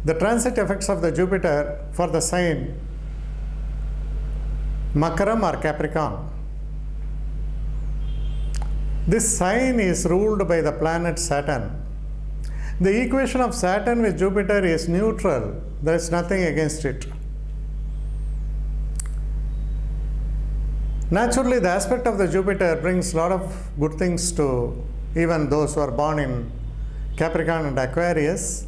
the transit effects of the Jupiter for the sign Makaram or Capricorn. This sign is ruled by the planet Saturn. The equation of Saturn with Jupiter is neutral. There is nothing against it. Naturally, the aspect of the Jupiter brings a lot of good things to even those who are born in Capricorn and Aquarius.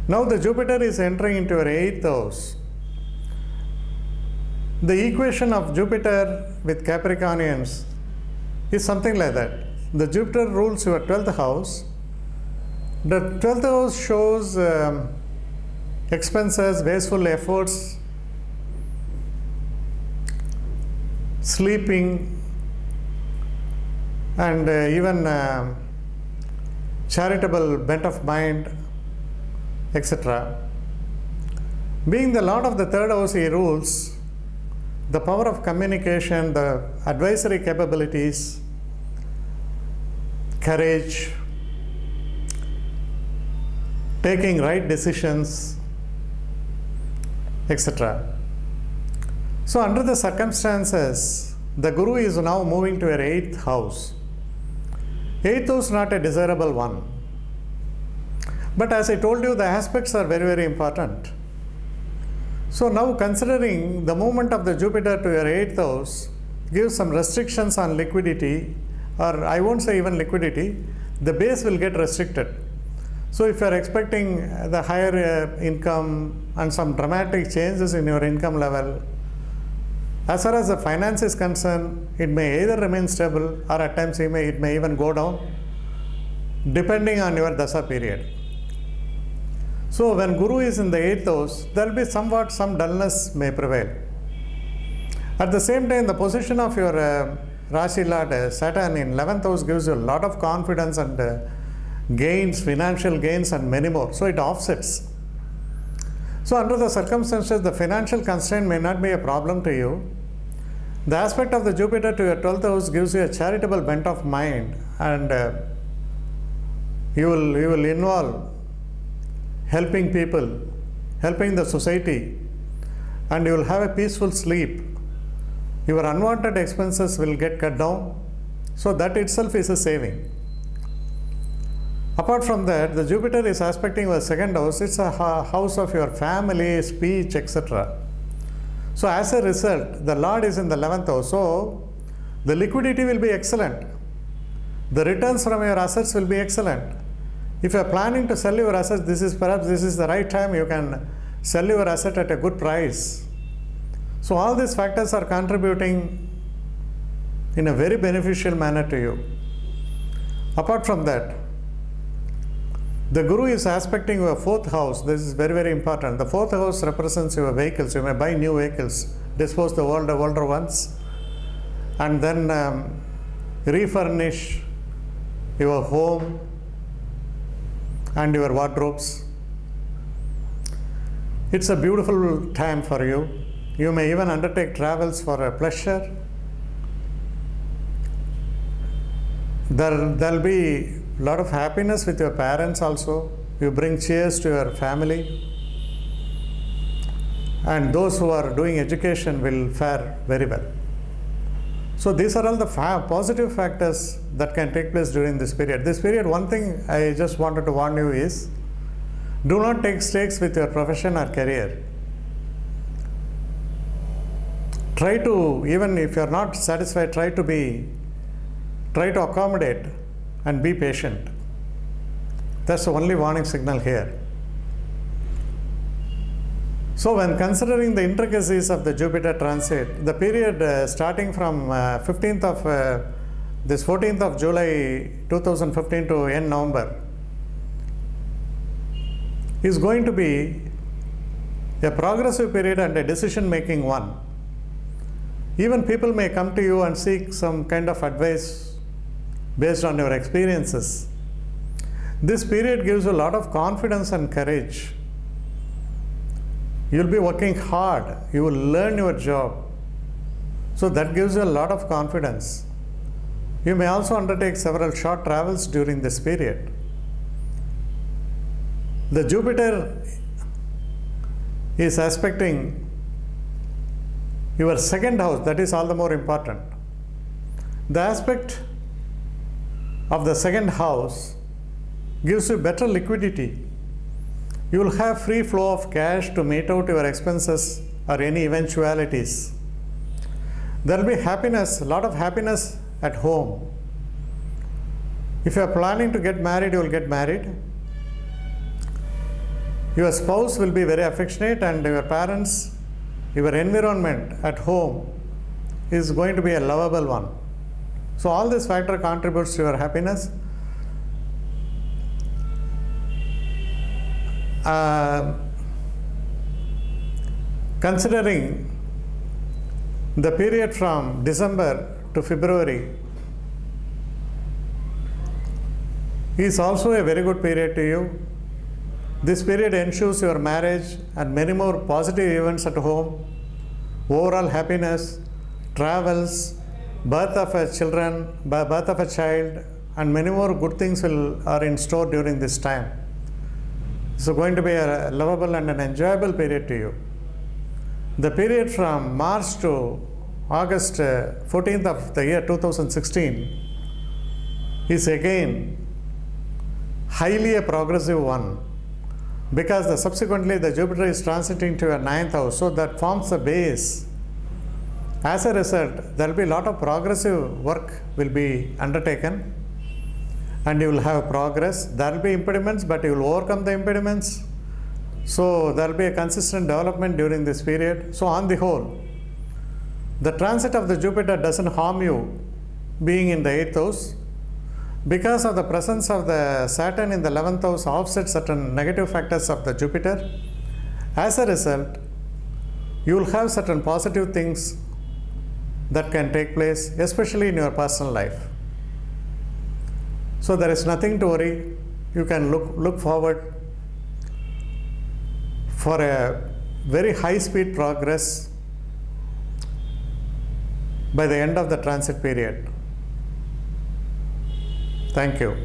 Now the Jupiter is entering into your 8th house. The equation of Jupiter with Capricornians is something like that. The Jupiter rules your 12th house. The 12th house shows expenses, wasteful efforts, sleeping, and even charitable bent of mind, etc. Being the Lord of the 3rd house, he rules the power of communication, the advisory capabilities, courage, taking right decisions, etc. So under the circumstances, the Guru is now moving to your 8th house. 8th house is not a desirable one. But as I told you, the aspects are very, very important. So now considering the movement of the Jupiter to your 8th house gives some restrictions on liquidity, or I won't say even liquidity, the base will get restricted. So if you are expecting the higher income and some dramatic changes in your income level, as far as the finance is concerned, it may either remain stable or at times it may even go down depending on your Dasa period. So when Guru is in the 8th house, there will be somewhat some dullness may prevail. At the same time, the position of your Rashi Lord Saturn in 11th house gives you a lot of confidence and gains, financial gains and many more. So it offsets. So under the circumstances, the financial constraint may not be a problem to you. The aspect of the Jupiter to your 12th house gives you a charitable bent of mind, and you will involve helping people, helping the society, and you will have a peaceful sleep. Your unwanted expenses will get cut down, so that itself is a saving. Apart from that, the Jupiter is aspecting your 2nd house. It's a house of your family, speech, etc. So as a result, the Lord is in the 11th house. So the liquidity will be excellent. The returns from your assets will be excellent. If you are planning to sell your assets, this is the right time you can sell your asset at a good price. So all these factors are contributing in a very beneficial manner to you. Apart from that, the Guru is aspecting your 4th house. This is very, very important. The 4th house represents your vehicles. You may buy new vehicles, dispose the older ones, and then refurnish your home and your wardrobes. It's a beautiful time for you. You may even undertake travels for a pleasure. There'll be a lot of happiness with your parents also. You bring cheers to your family. And those who are doing education will fare very well. So these are all the positive factors that can take place during this period. This period, one thing I just wanted to warn you is, do not take stakes with your profession or career. Try to, even if you are not satisfied, try to accommodate and be patient. That's the only warning signal here. So when considering the intricacies of the Jupiter transit, the period starting from 14th of July 2015 to end November is going to be a progressive period and a decision-making one. Even people may come to you and seek some kind of advice based on your experiences. This period gives you a lot of confidence and courage. You will be working hard. You will learn your job. So that gives you a lot of confidence. You may also undertake several short travels during this period. The Jupiter is aspecting your second house, that is all the more important. The aspect of the second house gives you better liquidity. You will have free flow of cash to meet out your expenses or any eventualities. There will be happiness, a lot of happiness at home. If you are planning to get married, you will get married. Your spouse will be very affectionate, and your parents, your environment at home is going to be a lovable one. So all this factor contributes to your happiness. Considering the period from December to February is also a very good period to you. This period ensures your marriage and many more positive events at home, overall happiness, travels, birth of a child, and many more good things are in store during this time. So going to be a lovable and an enjoyable period to you. The period from March to August 14th of the year 2016 is again highly a progressive one, because subsequently the Jupiter is transiting to a 9th house, so that forms the base. As a result, there will be a lot of progressive work will be undertaken, and you will have progress. There will be impediments, but you will overcome the impediments. So there will be a consistent development during this period. So on the whole, the transit of the Jupiter doesn't harm you being in the 8th house, because of the presence of the Saturn in the 11th house offsets certain negative factors of the Jupiter. As a result, you will have certain positive things that can take place, especially in your personal life. So there is nothing to worry. You can look forward for a very high speed progress by the end of the transit period. Thank you.